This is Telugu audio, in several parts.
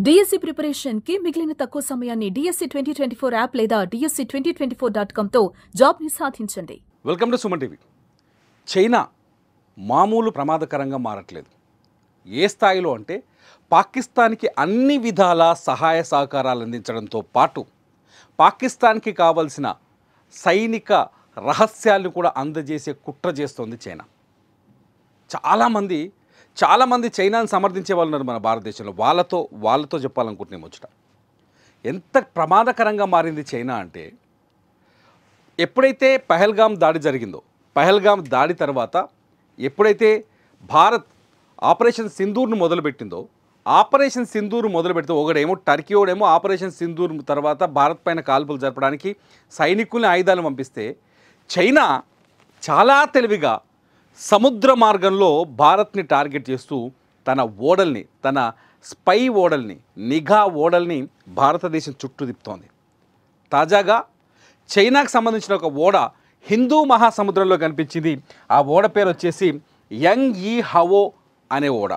డిఎస్సి ప్రిపరేషన్ కి మిగిలిన తక్కువ సమయాన్ని డిఎస్సి 2024 యాప్ లేదా DSC2024.com తో జాబ్ ని సాధించండి. Welcome to Suman TV. China మామూలు ప్రమాదకరంగా మారట్లేదు. ఏ స్థాయిలో అంటే పాకిస్తాన్కి అన్ని విధాల సహాయ సహకారాలు అందించడంతో పాటు పాకిస్తాన్కి కావలసిన సైనిక రహస్యాలను కూడా అందజేసే కుట్ర చేస్తోంది చైనా. చాలామంది చైనాను సమర్థించే వాళ్ళు ఉన్నారు మన భారతదేశంలో. వాళ్ళతో చెప్పాలనుకుంటున్నాం ముచ్చట. ఎంత ప్రమాదకరంగా మారింది చైనా అంటే, ఎప్పుడైతే పహల్గామ్ దాడి జరిగిందో, పహల్గామ్ దాడి తర్వాత ఎప్పుడైతే భారత్ ఆపరేషన్ సింధూర్ను మొదలుపెట్టిందో, ఆపరేషన్ సింధూర్ మొదలుపెడితే ఒకడేమో టర్కీ ఓడేమో ఆపరేషన్ సింధూర్ తర్వాత భారత్ పైన కాల్పులు జరపడానికి సైనికుల్ని ఆయుధాలు పంపిస్తే, చైనా చాలా తెలివిగా సముద్ర మార్గంలో భారత్ని టార్గెట్ చేస్తూ తన ఓడల్ని, తన స్పై ఓడల్ని, నిఘా ఓడల్ని భారతదేశం చుట్టూ తిప్పుతోంది. తాజాగా చైనాకు సంబంధించిన ఒక ఓడ హిందూ మహాసముద్రంలో కనిపించింది. ఆ ఓడ పేరు వచ్చేసి యంగ్ యీ హవో అనే ఓడ.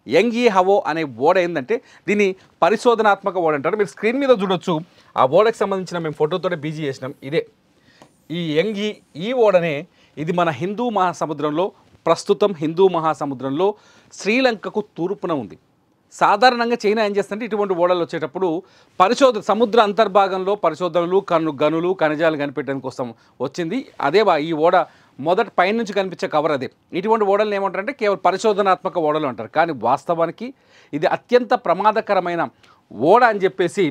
యంగ్ యీ హవో అనే ఓడ ఏంటంటే దీన్ని పరిశోధనాత్మక ఓడ అంటారు. మీరు స్క్రీన్ మీద చూడొచ్చు. ఆ ఓడకు సంబంధించిన మేము ఫోటోతోనే బీజీ చేసినాం. ఇదే ఈ యంగ్ ఈ ఓడనే. ఇది మన హిందూ మహాసముద్రంలో, ప్రస్తుతం హిందూ మహాసముద్రంలో శ్రీలంకకు తూర్పున ఉంది. సాధారణంగా చైనా ఏం చేస్తుందంటే ఇటువంటి ఓడలు వచ్చేటప్పుడు సముద్ర అంతర్భాగంలో పరిశోధనలు, గనులు, ఖనిజాలు కనిపెట్టడం కోసం వచ్చింది. అదే ఈ ఓడ మొదట పైనుంచి కనిపించే కవర్ అదే. ఇటువంటి ఓడలను ఏమంటారంటే కేవలం పరిశోధనాత్మక ఓడలు అంటారు. కానీ వాస్తవానికి ఇది అత్యంత ప్రమాదకరమైన ఓడ అని చెప్పేసి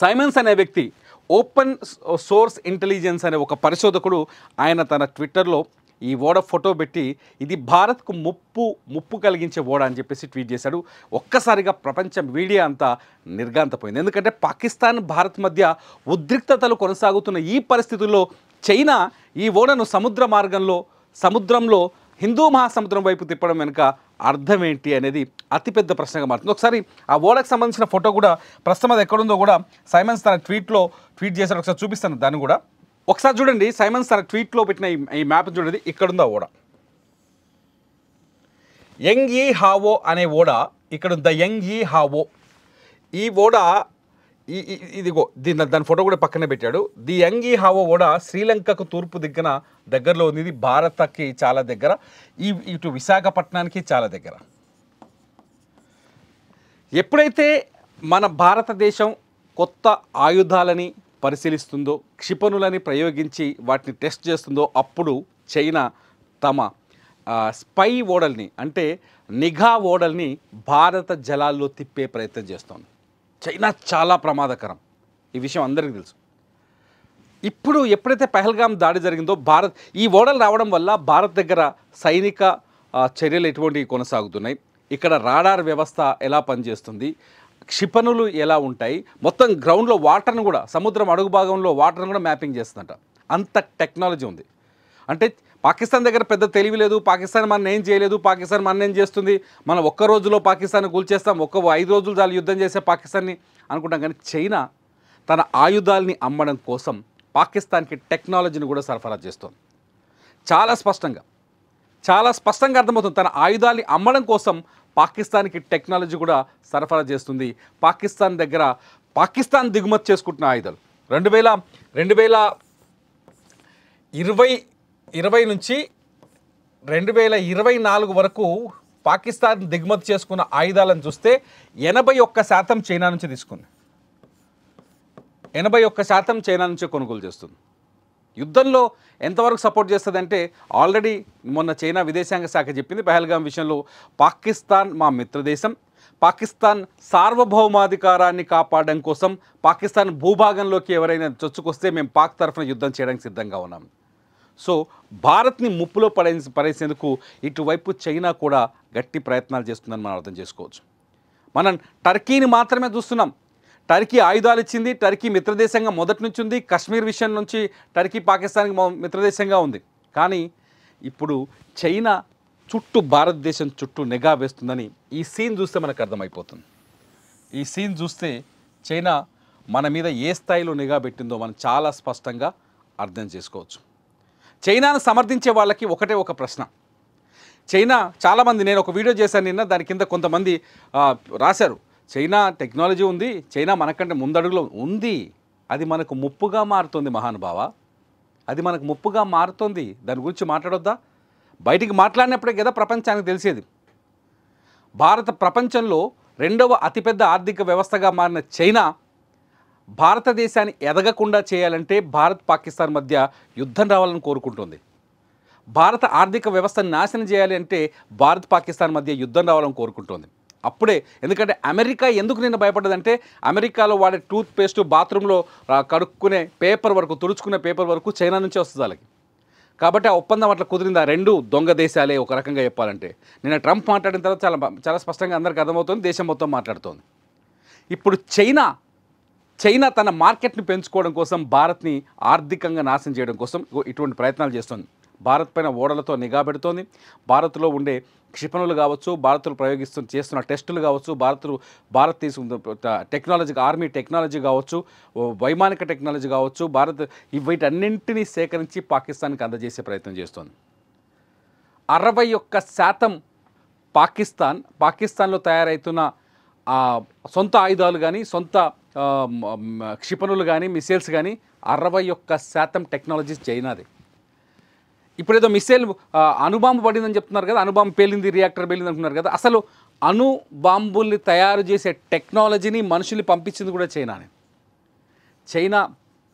సైమన్స్ అనే వ్యక్తి, ఓపెన్ సోర్స్ ఇంటెలిజెన్స్ అనే ఒక పరిశోధకుడు, ఆయన తన ట్విట్టర్లో ఈ ఓడ ఫోటో పెట్టి ఇది భారత్కు ముప్పు కలిగించే ఓడ అని చెప్పేసి ట్వీట్ చేశాడు. ఒక్కసారిగా ప్రపంచం మీడియా అంతా నిర్ఘాంతపోయింది. ఎందుకంటే పాకిస్తాన్, భారత్ మధ్య ఉద్రిక్తతలు కొనసాగుతున్న ఈ పరిస్థితుల్లో చైనా ఈ ఓడను సముద్రంలో హిందూ మహాసముద్రం వైపు తిప్పడం వెనుక అర్థం ఏంటి అనేది అతిపెద్ద ప్రశ్నగా మారుతుంది. ఒకసారి ఆ ఓడకు సంబంధించిన ఫోటో కూడా ప్రస్తుతం అది ఎక్కడుందో కూడా సైమన్స్ తన ట్వీట్ చేశాడు. ఒకసారి చూపిస్తాను దాన్ని కూడా. ఒకసారి చూడండి, సైమన్స్ తన ట్వీట్లో పెట్టిన ఈ మ్యాప్ చూడండి. ఇక్కడుంది ఆ ఓడ, యంగ్ యీ హావో అనే ఓడ. ఇక్కడ ద యంగ్ యీ హావో ఈ ఓడ ఇదిగో దాని ఫోటో కూడా పక్కనే పెట్టాడు. ది యంగ్ యీ హావో ఓడ శ్రీలంకకు తూర్పు దగ్గరలో ఉంది. ఇది భారత్కి చాలా దగ్గర, ఇటు విశాఖపట్నానికి చాలా దగ్గర. ఎప్పుడైతే మన భారతదేశం కొత్త ఆయుధాలని పరిశీలిస్తుందో, క్షిపణులని ప్రయోగించి వాటిని టెస్ట్ చేస్తుందో, అప్పుడు చైనా తమ స్పై ఓడల్ని, అంటే నిఘా ఓడల్ని భారత జలాల్లో తిప్పే ప్రయత్నం చేస్తోంది. చైనా చాలా ప్రమాదకరం, ఈ విషయం అందరికీ తెలుసు. ఇప్పుడు ఎప్పుడైతే పహల్గామ్ దాడి జరిగిందో, ఈ ఓడలు రావడం వల్ల భారత్ దగ్గర సైనిక చర్యలు ఎటువంటివి కొనసాగుతున్నాయి, ఇక్కడ రాడార్ వ్యవస్థ ఎలా పనిచేస్తుంది, క్షిపణులు ఎలా ఉంటాయి, మొత్తం గ్రౌండ్లో వాటర్ను కూడా, సముద్రం అడుగు భాగంలో వాటర్ను కూడా మ్యాపింగ్ చేస్తుందంట. అంత టెక్నాలజీ ఉంది. అంటే పాకిస్తాన్ దగ్గర పెద్ద తెలివి లేదు. పాకిస్తాన్ మన ఏం చేయలేదు, పాకిస్తాన్ మన ఏం చేస్తుంది, మనం ఒక్క రోజులో పాకిస్తాన్ కూల్చేస్తాం, 5 రోజులు చాలు యుద్ధం చేసే పాకిస్తాన్ని అనుకుంటాం. కానీ చైనా తన ఆయుధాలని అమ్మడం కోసం పాకిస్తాన్కి టెక్నాలజీని కూడా సరఫరా చేస్తుంది. చాలా స్పష్టంగా అర్థమవుతుంది. తన ఆయుధాలని అమ్మడం కోసం పాకిస్తాన్కి టెక్నాలజీ కూడా సరఫరా చేస్తుంది. పాకిస్తాన్ దిగుమతి చేసుకుంటున్న ఆయుధాలు 2020 నుంచి 2024 వరకు పాకిస్తాన్ దిగుమతి చేసుకున్న ఆయుధాలను చూస్తే 81% చైనా నుంచి తీసుకుంది. 81% చైనా నుంచే కొనుగోలు చేస్తుంది. యుద్ధంలో ఎంతవరకు సపోర్ట్ చేస్తుంది అంటే, ఆల్రెడీ మొన్న చైనా విదేశాంగ శాఖ చెప్పింది పహల్గామ్ విషయంలో, పాకిస్తాన్ మా మిత్రదేశం, పాకిస్తాన్ సార్వభౌమాధికారాన్ని కాపాడడం కోసం పాకిస్తాన్ భూభాగంలోకి ఎవరైనా చొచ్చుకొస్తే మేము పాక్ తరఫున యుద్ధం చేయడానికి సిద్ధంగా ఉన్నాం. సో భారత్ని ముప్పులో పడేసేందుకు ఇటువైపు చైనా కూడా గట్టి ప్రయత్నాలు చేస్తుందని మనం అర్థం చేసుకోవచ్చు. మనం టర్కీని మాత్రమే చూస్తున్నాం. టర్కీ ఆయుధాలు ఇచ్చింది, టర్కీ మిత్రదేశంగా మొదటి నుంచి ఉంది. కశ్మీర్ విషయం నుంచి టర్కీ పాకిస్తాన్కి మిత్రదేశంగా ఉంది. కానీ ఇప్పుడు చైనా భారతదేశం చుట్టూ నిఘా వేస్తుందని ఈ సీన్ చూస్తే మనకు అర్థమైపోతుంది. ఈ సీన్ చూస్తే చైనా మన మీద ఏ స్థాయిలో నిఘా పెట్టిందో మనం చాలా స్పష్టంగా అర్థం చేసుకోవచ్చు. చైనాను సమర్థించే వాళ్ళకి ఒకటే ఒక ప్రశ్న. చైనా చాలామంది, నేను ఒక వీడియో చేశాను నిన్న, దాని కింద కొంతమంది రాశారు, చైనా టెక్నాలజీ ఉంది, చైనా మనకంటే ముందడుగులో ఉంది, అది మనకు ముప్పుగా మారుతుంది మహానుభావ, అది మనకు ముప్పుగా మారుతుంది. దాని గురించి మాట్లాడొద్దా? బయటికి మాట్లాడినప్పుడే కదా ప్రపంచానికి తెలిసేది. భారత ప్రపంచంలో 2వ అతిపెద్ద ఆర్థిక వ్యవస్థగా మారిన చైనా భారతదేశాన్ని ఎదగకుండా చేయాలంటే భారత్ పాకిస్తాన్ మధ్య యుద్ధం రావాలని కోరుకుంటుంది. భారత ఆర్థిక వ్యవస్థను నాశనం చేయాలి అంటే భారత్ పాకిస్తాన్ మధ్య యుద్ధం రావాలని కోరుకుంటుంది. అప్పుడే, ఎందుకంటే అమెరికా ఎందుకు నిన్న భయపడ్డదంటే అమెరికాలో వాడే టూత్ పేస్ట్ బాత్రూంలో కడుక్కునే పేపర్ వరకు, తుడుచుకునే పేపర్ వరకు చైనా నుంచే వస్తుంది వాళ్ళకి. కాబట్టి ఆ ఒప్పందం అట్లా కుదిరింది. ఆ 2 దొంగ దేశాలే ఒక రకంగా చెప్పాలంటే. నిన్న ట్రంప్ మాట్లాడిన తర్వాత చాలా స్పష్టంగా అందరికీ అర్థమవుతుంది, దేశం మొత్తం మాట్లాడుతోంది. ఇప్పుడు చైనా తన మార్కెట్ని పెంచుకోవడం కోసం, భారత్ని ఆర్థికంగా నాశనం చేయడం కోసం ఇటువంటి ప్రయత్నాలు చేస్తుంది. భారత్ పైన ఓడలతో నిఘా పెడుతోంది. భారత్లో ఉండే క్షిపణులు కావచ్చు, భారత్లో చేస్తున్న టెస్టులు కావచ్చు, భారత్ తీసుకున్న టెక్నాలజీ, ఆర్మీ టెక్నాలజీ కావచ్చు, వైమానిక టెక్నాలజీ కావచ్చు, వీటన్నింటినీ సేకరించి పాకిస్తాన్కి అందజేసే ప్రయత్నం చేస్తోంది. 61% పాకిస్తాన్లో తయారవుతున్న సొంత ఆయుధాలు కానీ, సొంత క్షిపణులు కానీ, మిసైల్స్ కానీ 61% టెక్నాలజీ చైనాది. ఇప్పుడేదో మిసైల్ అణుబాంబు పడిందని చెప్తున్నారు కదా, అణుబాంబు పేలింది, రియాక్టర్ పేలింది అంటున్నారు కదా. అసలు అణుబాంబుల్ని తయారు చేసే టెక్నాలజీని, మనుషుల్ని పంపించింది కూడా చైనానే. చైనా,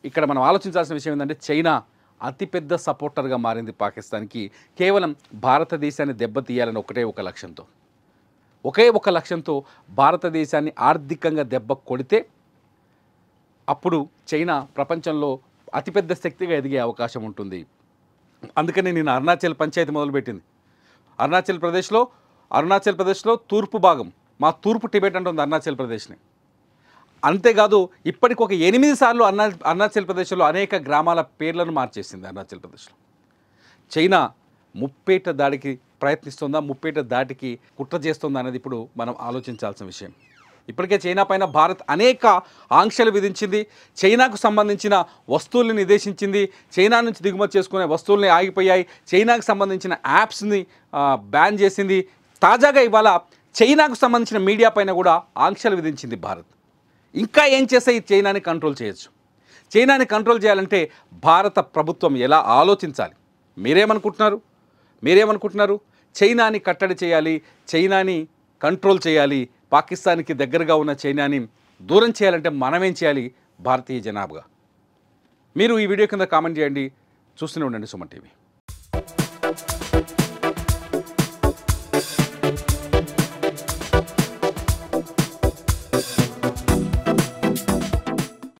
ఇక్కడ మనం ఆలోచించాల్సిన విషయం ఏంటంటే చైనా అతిపెద్ద సపోర్టర్గా మారింది పాకిస్తాన్కి, కేవలం భారతదేశాన్ని దెబ్బతీయాలని ఒకే ఒక లక్ష్యంతో భారతదేశాన్ని ఆర్థికంగా దెబ్బ కొడితే అప్పుడు చైనా ప్రపంచంలో అతిపెద్ద శక్తిగా ఎదిగే అవకాశం ఉంటుంది. అందుకని నేను అరుణాచల్ పంచాయతీ మొదలుపెట్టింది. అరుణాచల్ ప్రదేశ్లో తూర్పు భాగం, మా తూర్పు టిబెట్ అంటుంది అరుణాచల్ ప్రదేశ్ని. అంతేకాదు ఇప్పటికి ఒక 8 సార్లు అరుణాచల్ ప్రదేశ్లో అనేక గ్రామాల పేర్లను మార్చేసింది. అరుణాచల్ ప్రదేశ్లో చైనా ముప్పేట దాడికి ప్రయత్నిస్తుందా, ముప్పేట దాటికి కుట్ర చేస్తుందా అనేది ఇప్పుడు మనం ఆలోచించాల్సిన విషయం. ఇప్పటికే చైనా పైన భారత్ అనేక ఆంక్షలు విధించింది. చైనాకు సంబంధించిన వస్తువుల్ని నిషేధించింది. చైనా నుంచి దిగుమతి చేసుకునే వస్తువుల్ని ఆగిపోయాయి. చైనాకు సంబంధించిన యాప్స్ని బ్యాన్ చేసింది. తాజాగా ఇవాళ చైనాకు సంబంధించిన మీడియా పైన కూడా ఆంక్షలు విధించింది భారత్. ఇంకా ఏం చేస్తే ఈ చైనాని కంట్రోల్ చేయొచ్చు? చైనాని కంట్రోల్ చేయాలంటే భారత ప్రభుత్వం ఎలా ఆలోచించాలి? మీరేమనుకుంటున్నారు? చైనాని కట్టడి చేయాలి, చైనాని కంట్రోల్ చేయాలి, పాకిస్తాన్కి దగ్గరగా ఉన్న చైనాని దూరం చేయాలంటే మనమేం చేయాలి భారతీయ జనాభాగా? మీరు ఈ వీడియో కింద కామెంట్ చేయండి. చూస్తూనే ఉండండి సుమన్ టీవీ.